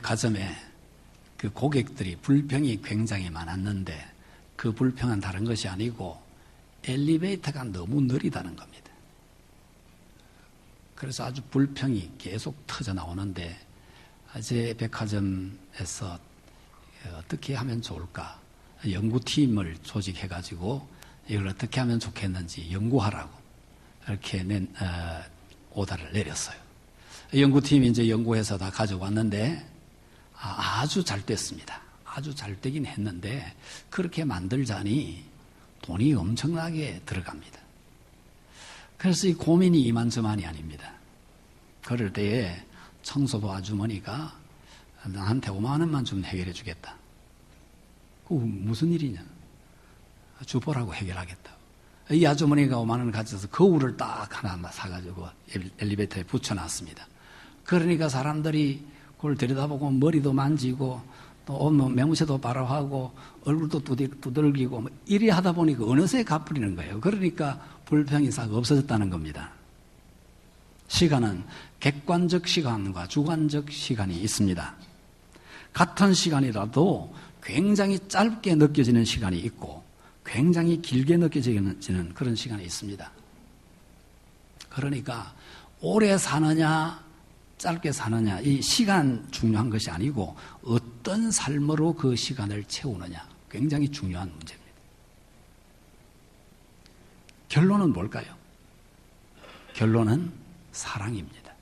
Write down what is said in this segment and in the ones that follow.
백화점에 그 고객들이 불평이 굉장히 많았는데 그 불평은 다른 것이 아니고 엘리베이터가 너무 느리다는 겁니다. 그래서 아주 불평이 계속 터져 나오는데 제 백화점에서 어떻게 하면 좋을까 연구팀을 조직해가지고 이걸 어떻게 하면 좋겠는지 연구하라고 이렇게 오다를 내렸어요. 연구팀이 이제 연구해서 다 가져왔는데 아주 잘 됐습니다. 아주 잘 되긴 했는데 그렇게 만들자니 돈이 엄청나게 들어갑니다. 그래서 이 고민이 이만저만이 아닙니다. 그럴 때에 청소부 아주머니가 나한테 5만 원만 좀 해결해 주겠다. 그 무슨 일이냐? 주보라고 해결하겠다. 이 아주머니가 5만 원을 가져서 거울을 딱 하나 사가지고 엘리베이터에 붙여놨습니다. 그러니까 사람들이 그걸 들여다보고 머리도 만지고 또 매무새도 바라하고 얼굴도 두들기고 이리 하다 보니까 어느새 갚으리는 거예요. 그러니까 불평이 싹 없어졌다는 겁니다. 시간은 객관적 시간과 주관적 시간이 있습니다. 같은 시간이라도 굉장히 짧게 느껴지는 시간이 있고 굉장히 길게 느껴지는 그런 시간이 있습니다. 그러니까 오래 사느냐 짧게 사느냐 이 시간 중요한 것이 아니고 어떤 삶으로 그 시간을 채우느냐 굉장히 중요한 문제입니다. 결론은 뭘까요? 결론은 사랑입니다.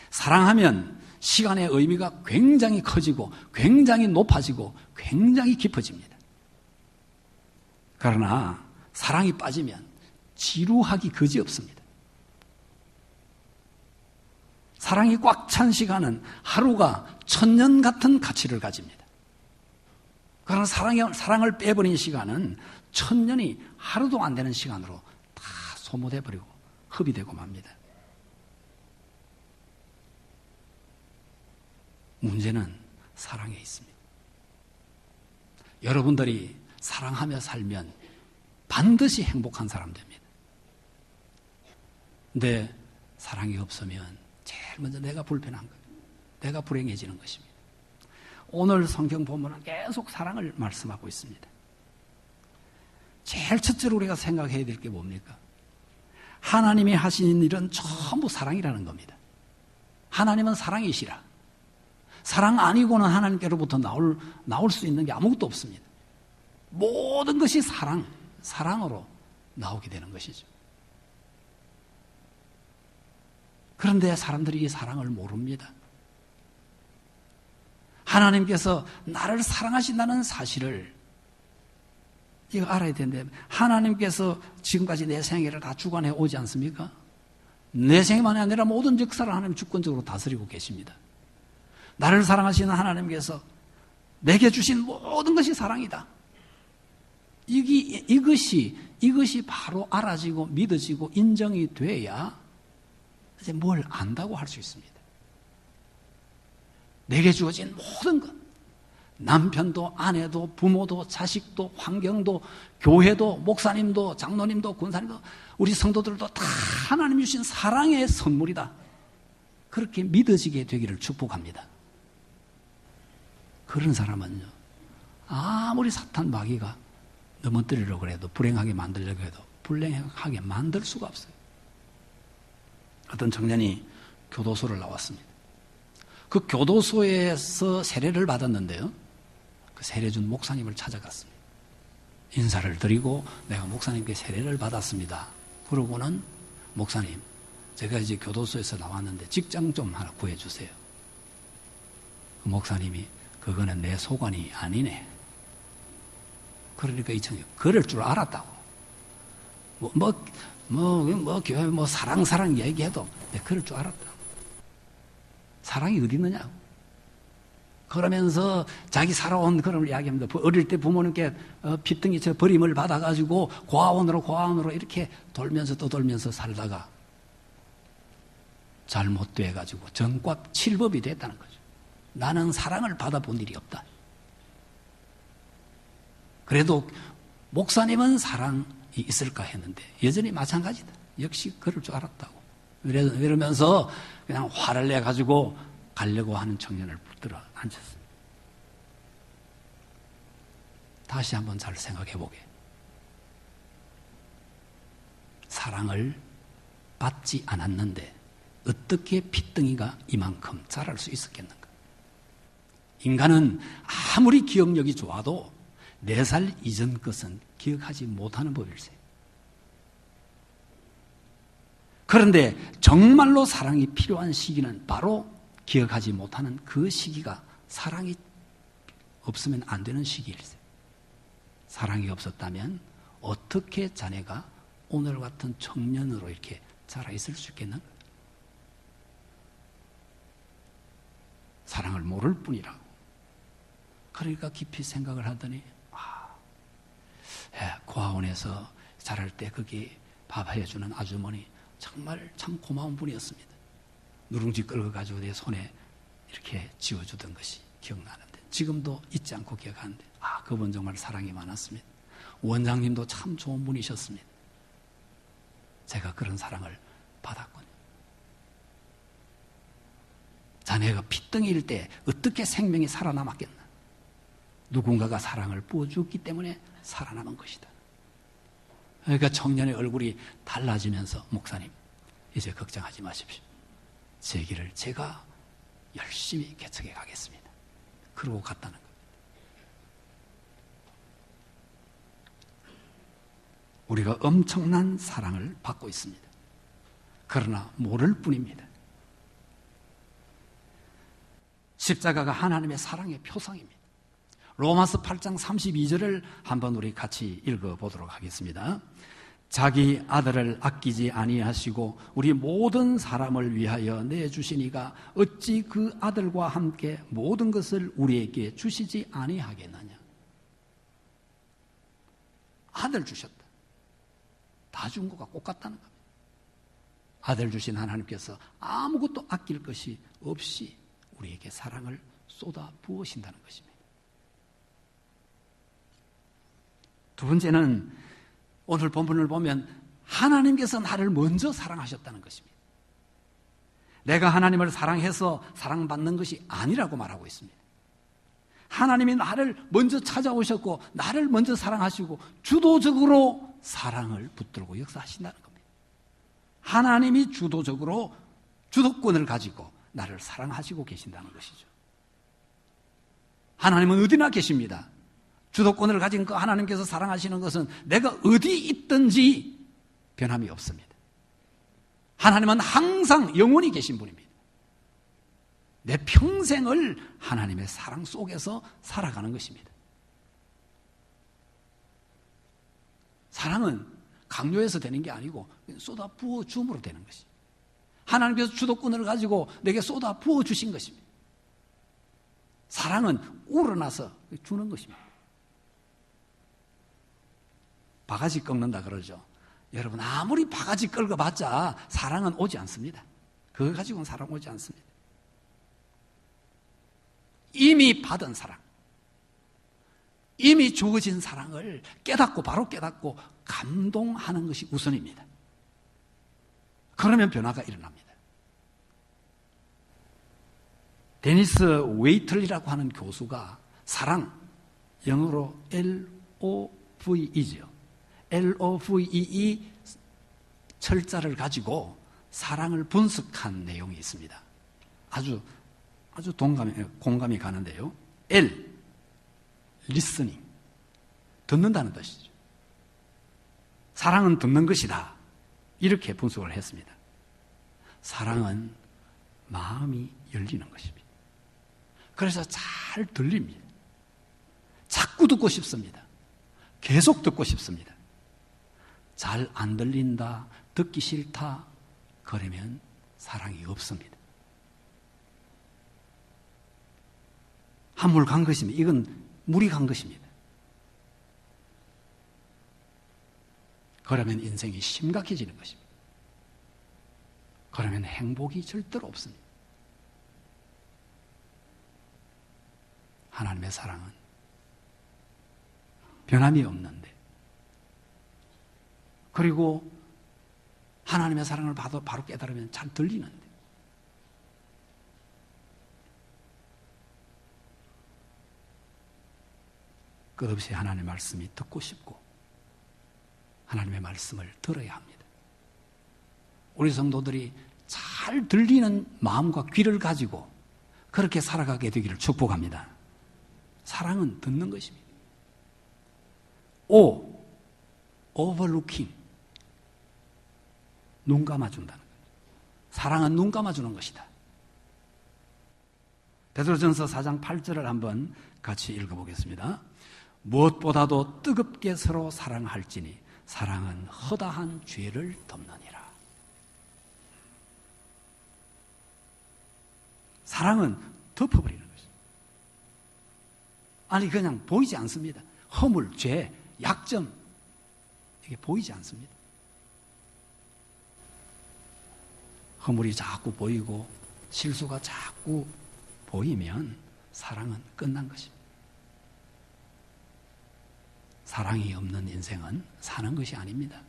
사랑하면 시간의 의미가 굉장히 커지고 굉장히 높아지고 굉장히 깊어집니다. 그러나 사랑이 빠지면 지루하기 그지없습니다. 사랑이 꽉 찬 시간은 하루가 1000년 같은 가치를 가집니다. 그러나 사랑을 빼버린 시간은 1000년이 하루도 안 되는 시간으로 다 소모돼 버리고 흡이 되고 맙니다. 문제는 사랑에 있습니다. 여러분들이 사랑하며 살면 반드시 행복한 사람 됩니다. 근데 사랑이 없으면 제일 먼저 내가 불편한 거예요. 내가 불행해지는 것입니다. 오늘 성경 본문은 계속 사랑을 말씀하고 있습니다. 제일 첫째로 우리가 생각해야 될 게 뭡니까? 하나님이 하신 일은 전부 사랑이라는 겁니다. 하나님은 사랑이시라. 사랑 아니고는 하나님께로부터 나올 수 있는 게 아무것도 없습니다. 모든 것이 사랑으로 나오게 되는 것이죠. 그런데 사람들이 이 사랑을 모릅니다. 하나님께서 나를 사랑하신다는 사실을 이거 알아야 되는데 하나님께서 지금까지 내 생애를 다 주관해 오지 않습니까? 내 생애만이 아니라 모든 역사를 하나님 주권적으로 다스리고 계십니다. 나를 사랑하시는 하나님께서 내게 주신 모든 것이 사랑이다. 이것이 바로 알아지고 믿어지고 인정이 돼야 이제 뭘 안다고 할 수 있습니다. 내게 주어진 모든 것, 남편도 아내도 부모도 자식도 환경도 교회도 목사님도 장로님도 군사님도 우리 성도들도 다 하나님 주신 사랑의 선물이다. 그렇게 믿어지게 되기를 축복합니다. 그런 사람은요, 아무리 사탄 마귀가 넘어뜨리려고 해도 불행하게 만들려고 해도 불행하게 만들 수가 없어요. 어떤 청년이 교도소를 나왔습니다. 그 교도소에서 세례를 받았는데요, 그 세례 준 목사님을 찾아갔습니다. 인사를 드리고 내가 목사님께 세례를 받았습니다. 그러고는 목사님, 제가 이제 교도소에서 나왔는데 직장 좀 하나 구해주세요. 그 목사님이 그거는 내 소관이 아니네. 그러니까 이 청년 그럴 줄 알았다고. 교회 사랑 얘기해도 내가 그럴 줄 알았다. 사랑이 어디 있느냐고. 그러면서 자기 살아온 그런 이야기합니다. 어릴 때 부모님께 빚덩이처럼 버림을 받아가지고 고아원으로 이렇게 돌면서 떠돌면서 살다가 잘못돼가지고 전과 칠법이 됐다는 거죠. 나는 사랑을 받아본 일이 없다. 그래도 목사님은 사랑이 있을까 했는데 여전히 마찬가지다. 역시 그럴 줄 알았다고. 이러면서 그냥 화를 내가지고 가려고 하는 청년을 붙들어 앉혔습니다. 다시 한번 잘 생각해 보게. 사랑을 받지 않았는데 어떻게 핏덩이가 이만큼 자랄 수 있었겠는가? 인간은 아무리 기억력이 좋아도 4살 이전 것은 기억하지 못하는 법일세. 그런데 정말로 사랑이 필요한 시기는 바로 기억하지 못하는 그 시기가 사랑이 없으면 안 되는 시기일세. 사랑이 없었다면 어떻게 자네가 오늘 같은 청년으로 이렇게 자라 있을 수 있겠는가? 사랑을 모를 뿐이라고. 그러니까 깊이 생각을 하더니 고아원에서 자랄 때 거기 밥 해주는 아주머니 정말 참 고마운 분이었습니다. 누룽지 끌어가지고 내 손에 이렇게 지어주던 것이 기억나는데 지금도 잊지 않고 기억하는데 그분 정말 사랑이 많았습니다. 원장님도 참 좋은 분이셨습니다. 제가 그런 사랑을 받았군요. 자네가 핏덩이일 때 어떻게 생명이 살아남았겠나? 누군가가 사랑을 부어주었기 때문에 살아남은 것이다. 그러니까 청년의 얼굴이 달라지면서 목사님 이제 걱정하지 마십시오. 제 길을 제가 열심히 개척해 가겠습니다. 그러고 갔다는 겁니다. 우리가 엄청난 사랑을 받고 있습니다. 그러나 모를 뿐입니다. 십자가가 하나님의 사랑의 표상입니다. 로마서 8장 32절을 한번 우리 같이 읽어보도록 하겠습니다. 자기 아들을 아끼지 아니하시고 우리 모든 사람을 위하여 내주시니가 어찌 그 아들과 함께 모든 것을 우리에게 주시지 아니하겠느냐. 아들 주셨다. 다 준 것과 똑같다는 겁니다. 아들 주신 하나님께서 아무것도 아낄 것이 없이 우리에게 사랑을 쏟아 부으신다는 것입니다. 두 번째는 오늘 본문을 보면 하나님께서 나를 먼저 사랑하셨다는 것입니다. 내가 하나님을 사랑해서 사랑받는 것이 아니라고 말하고 있습니다. 하나님이 나를 먼저 찾아오셨고 나를 먼저 사랑하시고 주도적으로 사랑을 붙들고 역사하신다는 겁니다. 하나님이 주도적으로 주도권을 가지고 나를 사랑하시고 계신다는 것이죠. 하나님은 어디나 계십니다. 주도권을 가진 그 하나님께서 사랑하시는 것은 내가 어디 있든지 변함이 없습니다. 하나님은 항상 영원히 계신 분입니다. 내 평생을 하나님의 사랑 속에서 살아가는 것입니다. 사랑은 강요해서 되는 게 아니고 쏟아 부어 줌으로 되는 것입니다. 하나님께서 주도권을 가지고 내게 쏟아 부어 주신 것입니다. 사랑은 우러나서 주는 것입니다. 바가지 꺾는다 그러죠. 여러분 아무리 바가지 긁어봤자 사랑은 오지 않습니다. 그거 가지고는 사랑 오지 않습니다. 이미 받은 사랑, 이미 주어진 사랑을 깨닫고 바로 깨닫고 감동하는 것이 우선입니다. 그러면 변화가 일어납니다. 데니스 웨이틀리라고 하는 교수가 사랑, 영어로 LOVE죠. LOVE 철자를 가지고 사랑을 분석한 내용이 있습니다. 아주 공감이 가는데요. L, listening, 듣는다는 뜻이죠. 사랑은 듣는 것이다. 이렇게 분석을 했습니다. 사랑은 마음이 열리는 것입니다. 그래서 잘 들립니다. 자꾸 듣고 싶습니다. 계속 듣고 싶습니다. 잘 안 들린다, 듣기 싫다, 그러면 사랑이 없습니다. 한물 간 것입니다. 이건 물이 간 것입니다. 그러면 인생이 심각해지는 것입니다. 그러면 행복이 절대로 없습니다. 하나님의 사랑은 변함이 없는데, 그리고 하나님의 사랑을 바로 깨달으면 잘 들리는데. 끝없이 하나님의 말씀이 듣고 싶고 하나님의 말씀을 들어야 합니다. 우리 성도들이 잘 들리는 마음과 귀를 가지고 그렇게 살아가게 되기를 축복합니다. 사랑은 듣는 것입니다. overlooking. 눈 감아준다는 거예요. 사랑은 눈 감아주는 것이다. 베드로전서 4장 8절을 한번 같이 읽어보겠습니다. 무엇보다도 뜨겁게 서로 사랑할지니 사랑은 허다한 죄를 덮느니라. 사랑은 덮어버리는 것입니다. 아니 그냥 보이지 않습니다. 허물, 죄, 약점 이게 보이지 않습니다. 허물이 자꾸 보이고 실수가 자꾸 보이면 사랑은 끝난 것입니다. 사랑이 없는 인생은 사는 것이 아닙니다.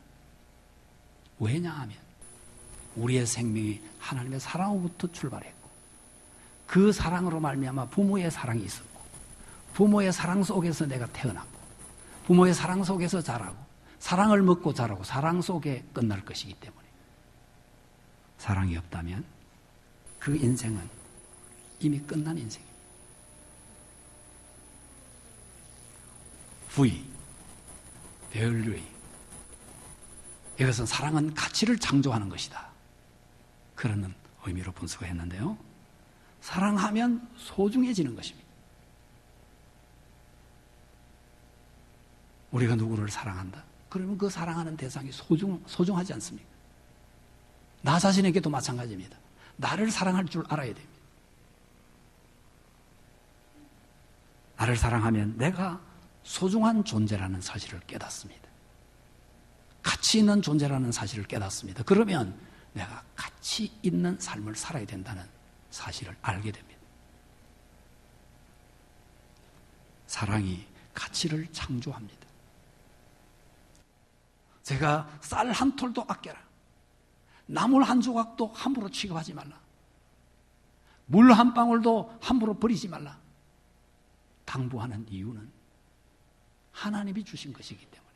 왜냐하면 우리의 생명이 하나님의 사랑으로부터 출발했고 그 사랑으로 말미암아 부모의 사랑이 있었고 부모의 사랑 속에서 내가 태어났고 부모의 사랑 속에서 자라고 사랑을 먹고 자라고 사랑 속에 끝날 것이기 때문에 사랑이 없다면 그 인생은 이미 끝난 인생입니다. V, value. 이것은 사랑은 가치를 창조하는 것이다. 그런 의미로 분석을 했는데요. 사랑하면 소중해지는 것입니다. 우리가 누구를 사랑한다? 그러면 그 사랑하는 대상이 소중하지 않습니까? 나 자신에게도 마찬가지입니다. 나를 사랑할 줄 알아야 됩니다. 나를 사랑하면 내가 소중한 존재라는 사실을 깨닫습니다. 가치 있는 존재라는 사실을 깨닫습니다. 그러면 내가 가치 있는 삶을 살아야 된다는 사실을 알게 됩니다. 사랑이 가치를 창조합니다. 제가 쌀 한 톨도 아껴라. 나물 한 조각도 함부로 취급하지 말라. 물 한 방울도 함부로 버리지 말라. 당부하는 이유는 하나님이 주신 것이기 때문에.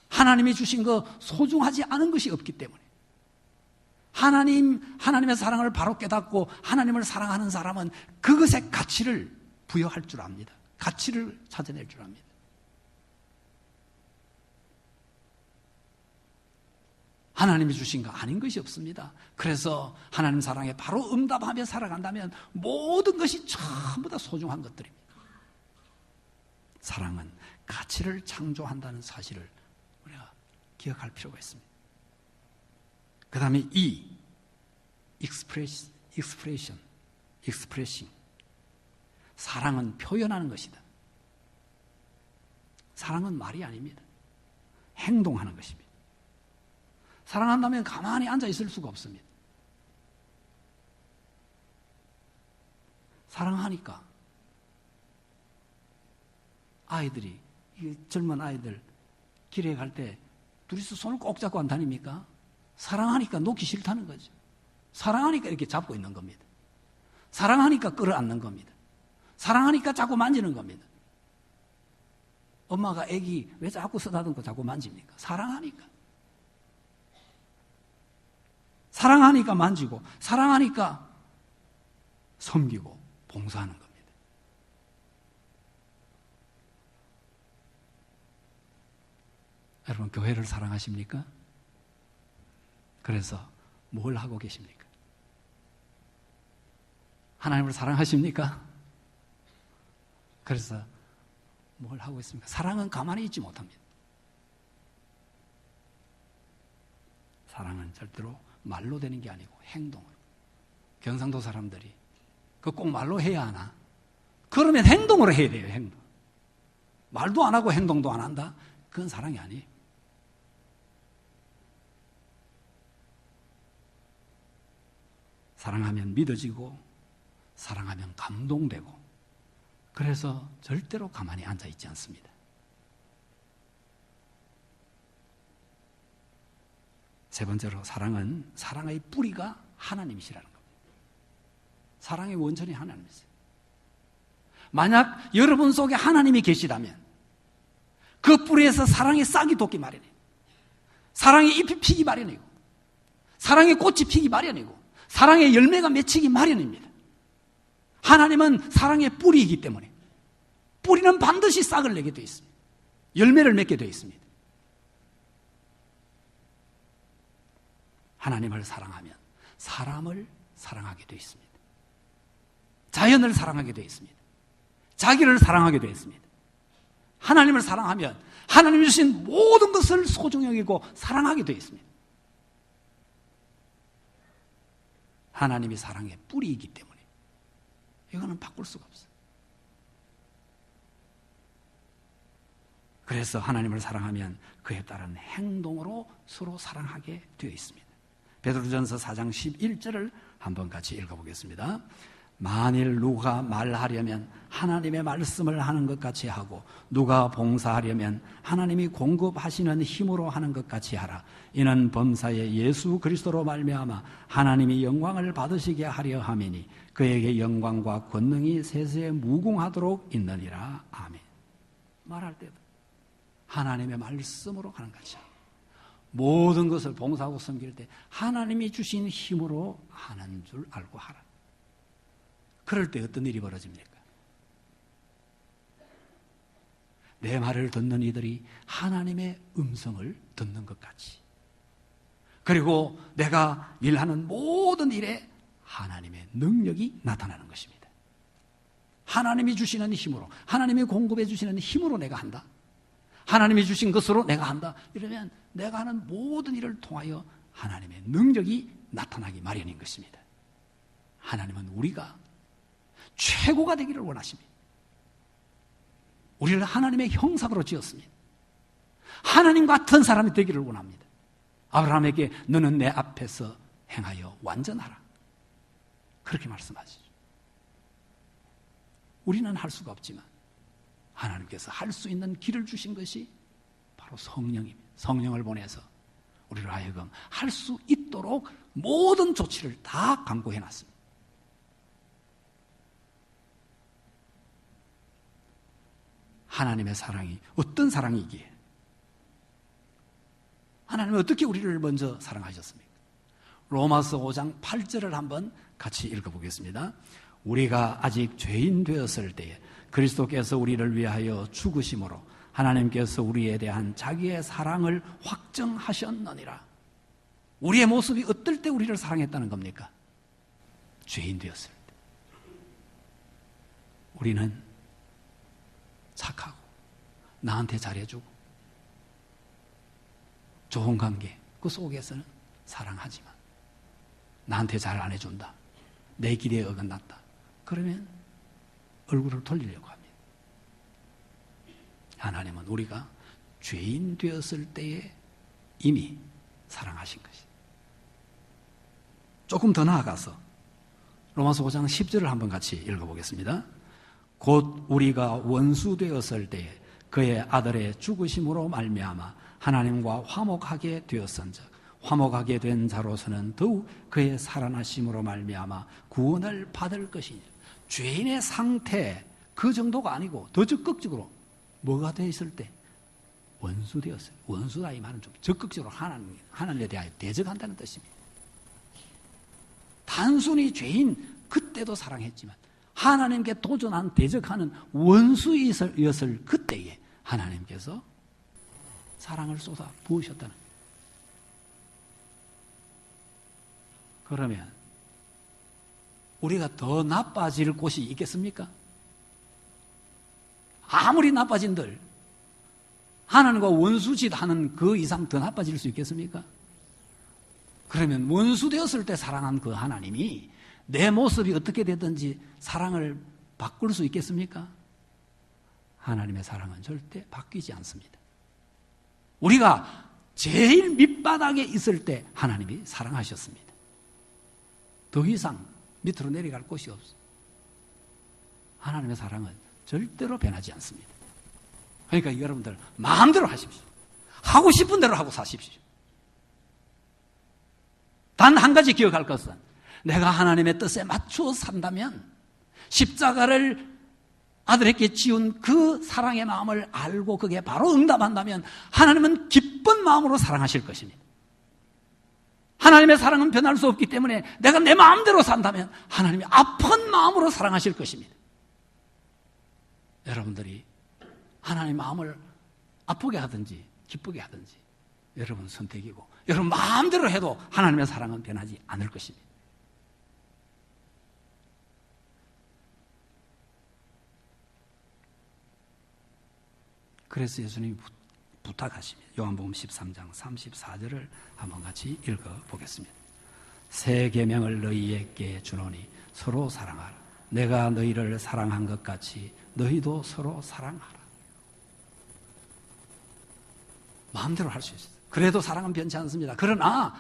하나님이 주신 거 소중하지 않은 것이 없기 때문에. 하나님의 사랑을 바로 깨닫고 하나님을 사랑하는 사람은 그것의 가치를 부여할 줄 압니다. 가치를 찾아낼 줄 압니다. 하나님이 주신 거 아닌 것이 없습니다. 그래서 하나님 사랑에 바로 응답하며 살아간다면 모든 것이 전부 다 소중한 것들입니다. 사랑은 가치를 창조한다는 사실을 우리가 기억할 필요가 있습니다. 그 다음에 expression. 사랑은 표현하는 것이다. 사랑은 말이 아닙니다. 행동하는 것입니다. 사랑한다면 가만히 앉아 있을 수가 없습니다. 사랑하니까 아이들이, 젊은 아이들 길에 갈 때 둘이서 손을 꼭 잡고 안 다닙니까? 사랑하니까 놓기 싫다는 거죠. 사랑하니까 이렇게 잡고 있는 겁니다. 사랑하니까 끌어안는 겁니다. 사랑하니까 자꾸 만지는 겁니다. 엄마가 애기 왜 자꾸 쓰다듬고 자꾸 만집니까? 사랑하니까. 사랑하니까 만지고, 사랑하니까 섬기고, 봉사하는 겁니다. 여러분, 교회를 사랑하십니까? 그래서 뭘 하고 계십니까? 하나님을 사랑하십니까? 그래서 뭘 하고 있습니까? 사랑은 가만히 있지 못합니다. 사랑은 절대로 말로 되는 게 아니고 행동으로. 경상도 사람들이 그 꼭 말로 해야 하나? 그러면 행동으로 해야 돼요. 행동. 말도 안 하고 행동도 안 한다? 그건 사랑이 아니에요. 사랑하면 믿어지고 사랑하면 감동되고 그래서 절대로 가만히 앉아 있지 않습니다. 세 번째로 사랑은 사랑의 뿌리가 하나님이시라는 겁니다. 사랑의 원천이 하나님이세요. 만약 여러분 속에 하나님이 계시다면 그 뿌리에서 사랑의 싹이 돋기 마련이에요. 사랑의 잎이 피기 마련이고 사랑의 꽃이 피기 마련이고 사랑의 열매가 맺히기 마련입니다. 하나님은 사랑의 뿌리이기 때문에 뿌리는 반드시 싹을 내게 되어 있습니다. 열매를 맺게 되어 있습니다. 하나님을 사랑하면 사람을 사랑하게 되어 있습니다. 자연을 사랑하게 되어 있습니다. 자기를 사랑하게 되어 있습니다. 하나님을 사랑하면 하나님이 주신 모든 것을 소중히 여기고 사랑하게 되어 있습니다. 하나님이 사랑의 뿌리이기 때문에 이거는 바꿀 수가 없어요. 그래서 하나님을 사랑하면 그에 따른 행동으로 서로 사랑하게 되어 있습니다. 베드로전서 4장 11절을 한번 같이 읽어보겠습니다. 만일 누가 말하려면 하나님의 말씀을 하는 것 같이 하고 누가 봉사하려면 하나님이 공급하시는 힘으로 하는 것 같이 하라. 이는 범사에 예수 그리스도로 말미암아 하나님이 영광을 받으시게 하려 함이니 그에게 영광과 권능이 세세에 무궁하도록 있느니라. 아멘. 말할 때도 하나님의 말씀으로 하는 것이 모든 것을 봉사하고 섬길 때 하나님이 주신 힘으로 하는 줄 알고 하라. 그럴 때 어떤 일이 벌어집니까? 내 말을 듣는 이들이 하나님의 음성을 듣는 것 같이, 그리고 내가 일하는 모든 일에 하나님의 능력이 나타나는 것입니다. 하나님이 주시는 힘으로, 하나님이 공급해 주시는 힘으로 내가 한다. 하나님이 주신 것으로 내가 한다. 이러면 내가 하는 모든 일을 통하여 하나님의 능력이 나타나기 마련인 것입니다. 하나님은 우리가 최고가 되기를 원하십니다. 우리를 하나님의 형상으로 지었습니다. 하나님 같은 사람이 되기를 원합니다. 아브라함에게 너는 내 앞에서 행하여 완전하라. 그렇게 말씀하시죠. 우리는 할 수가 없지만 하나님께서 할 수 있는 길을 주신 것이 바로 성령입니다. 성령을 보내서 우리를 하여금 할 수 있도록 모든 조치를 다 강구해 놨습니다. 하나님의 사랑이 어떤 사랑이기에, 하나님은 어떻게 우리를 먼저 사랑하셨습니까? 로마서 5장 8절을 한번 같이 읽어보겠습니다. 우리가 아직 죄인 되었을 때에 그리스도께서 우리를 위하여 죽으심으로 하나님께서 우리에 대한 자기의 사랑을 확정하셨느니라. 우리의 모습이 어떨 때 우리를 사랑했다는 겁니까? 죄인 되었을 때. 우리는 착하고 나한테 잘해주고 좋은 관계, 그 속에서는 사랑하지만 나한테 잘 안 해준다, 내 길에 어긋났다, 그러면 얼굴을 돌리려고 합니다. 하나님은 우리가 죄인 되었을 때에 이미 사랑하신 것이. 조금 더 나아가서 로마서 5장 10절을 한번 같이 읽어보겠습니다. 곧 우리가 원수 되었을 때에 그의 아들의 죽으심으로 말미암아 하나님과 화목하게 되었은즉 화목하게 된 자로서는 더욱 그의 살아나심으로 말미암아 구원을 받을 것이니. 죄인의 상태 그 정도가 아니고 더 적극적으로 뭐가 되어 있을 때? 원수 되었어요. 원수다 이 말은 좀 적극적으로 하나님에 대하여 대적한다는 뜻입니다. 단순히 죄인 그때도 사랑했지만 하나님께 도전한 대적하는 원수였을 그때에 하나님께서 사랑을 쏟아 부으셨다는 거예요. 그러면 우리가 더 나빠질 곳이 있겠습니까? 아무리 나빠진들 하나님과 원수짓 하는 그 이상 더 나빠질 수 있겠습니까? 그러면 원수 되었을 때 사랑한 그 하나님이 내 모습이 어떻게 되든지 사랑을 바꿀 수 있겠습니까? 하나님의 사랑은 절대 바뀌지 않습니다. 우리가 제일 밑바닥에 있을 때 하나님이 사랑하셨습니다. 더 이상 밑으로 내려갈 곳이 없어. 하나님의 사랑은 절대로 변하지 않습니다. 그러니까 여러분들 마음대로 하십시오. 하고 싶은 대로 하고 사십시오. 단 한 가지 기억할 것은 내가 하나님의 뜻에 맞추어 산다면 십자가를 아들에게 지운 그 사랑의 마음을 알고 그게 바로 응답한다면 하나님은 기쁜 마음으로 사랑하실 것입니다. 하나님의 사랑은 변할 수 없기 때문에 내가 내 마음대로 산다면 하나님이 아픈 마음으로 사랑하실 것입니다. 여러분들이 하나님의 마음을 아프게 하든지 기쁘게 하든지 여러분 선택이고 여러분 마음대로 해도 하나님의 사랑은 변하지 않을 것입니다. 그래서 예수님이 부탁하십니다. 요한복음 13장 34절을 한번 같이 읽어보겠습니다. 새 계명을 너희에게 주노니 서로 사랑하라. 내가 너희를 사랑한 것 같이 너희도 서로 사랑하라. 마음대로 할 수 있어요. 그래도 사랑은 변치 않습니다. 그러나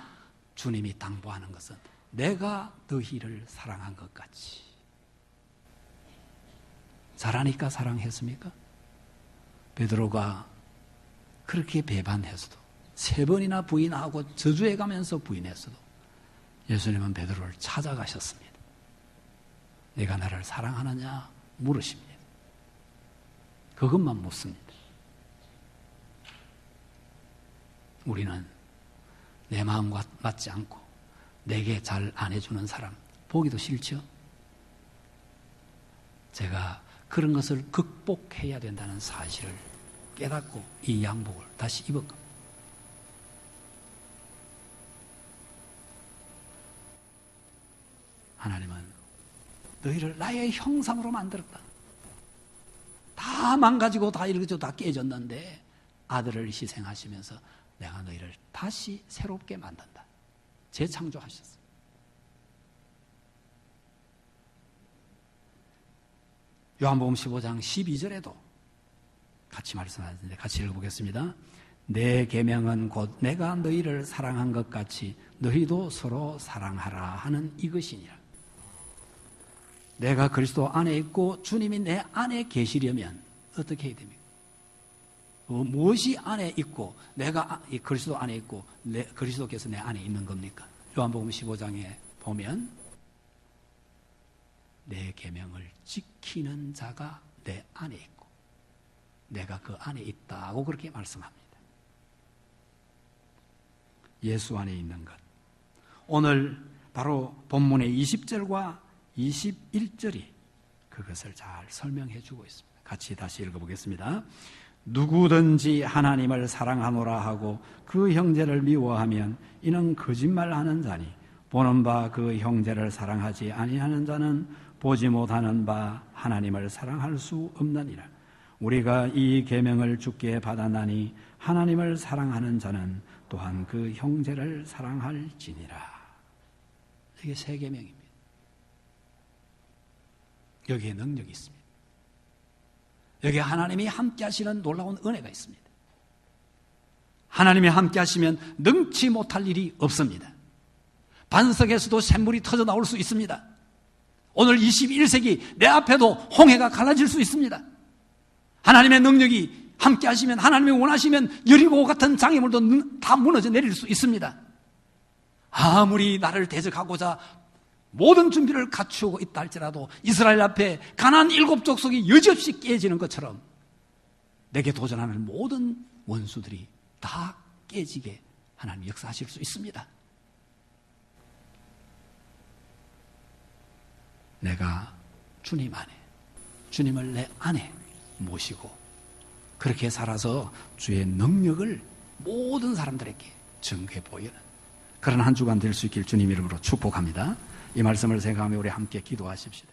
주님이 당부하는 것은 내가 너희를 사랑한 것 같이. 잘하니까 사랑했습니까? 베드로가 그렇게 배반해서도 3번이나 부인하고 저주해가면서 부인했어도 예수님은 베드로를 찾아가셨습니다. 내가 나를 사랑하느냐 물으십니다. 그것만 묻습니다. 우리는 내 마음과 맞지 않고 내게 잘 안 해주는 사람 보기도 싫죠? 제가 그런 것을 극복해야 된다는 사실을 깨닫고 이 양복을 다시 입었고 하나님은 너희를 나의 형상으로 만들었다. 다 망가지고 다 이렇게 다 깨졌는데 아들을 희생하시면서 내가 너희를 다시 새롭게 만든다. 재창조하셨어요. 요한복음 15장 12절에도 같이 말씀하셨는데 같이 읽어보겠습니다. 내 계명은 곧 내가 너희를 사랑한 것 같이 너희도 서로 사랑하라 하는 이것이니라. 내가 그리스도 안에 있고 주님이 내 안에 계시려면 어떻게 해야 됩니까? 무엇이 안에 있고 내가 그리스도 안에 있고 그리스도께서 내 안에 있는 겁니까? 요한복음 15장에 보면 내 계명을 지키는 자가 내 안에 있고 내가 그 안에 있다고 그렇게 말씀합니다. 예수 안에 있는 것. 오늘 바로 본문의 20절과 21절이 그것을 잘 설명해 주고 있습니다. 같이 다시 읽어보겠습니다. 누구든지 하나님을 사랑하노라 하고 그 형제를 미워하면 이는 거짓말하는 자니 보는 바 그 형제를 사랑하지 아니하는 자는 보지 못하는 바 하나님을 사랑할 수 없느니라. 우리가 이 계명을 주께 받았나니 하나님을 사랑하는 자는 또한 그 형제를 사랑할지니라. 이게 새 계명입니다. 여기에 능력이 있습니다. 여기에 하나님이 함께 하시는 놀라운 은혜가 있습니다. 하나님이 함께 하시면 능치 못할 일이 없습니다. 반석에서도 샘물이 터져 나올 수 있습니다. 오늘 21세기 내 앞에도 홍해가 갈라질 수 있습니다. 하나님의 능력이 함께 하시면 하나님이 원하시면 여리고 같은 장애물도 다 무너져 내릴 수 있습니다. 아무리 나를 대적하고자 모든 준비를 갖추고 있다 할지라도 이스라엘 앞에 가나안 7 족속이 여지없이 깨지는 것처럼 내게 도전하는 모든 원수들이 다 깨지게 하나님 역사하실 수 있습니다. 내가 주님 안에, 주님을 내 안에 모시고 그렇게 살아서 주의 능력을 모든 사람들에게 증거해 보이는 그런 한 주간 될 수 있길 주님 이름으로 축복합니다. 이 말씀을 생각하며 우리 함께 기도하십시다.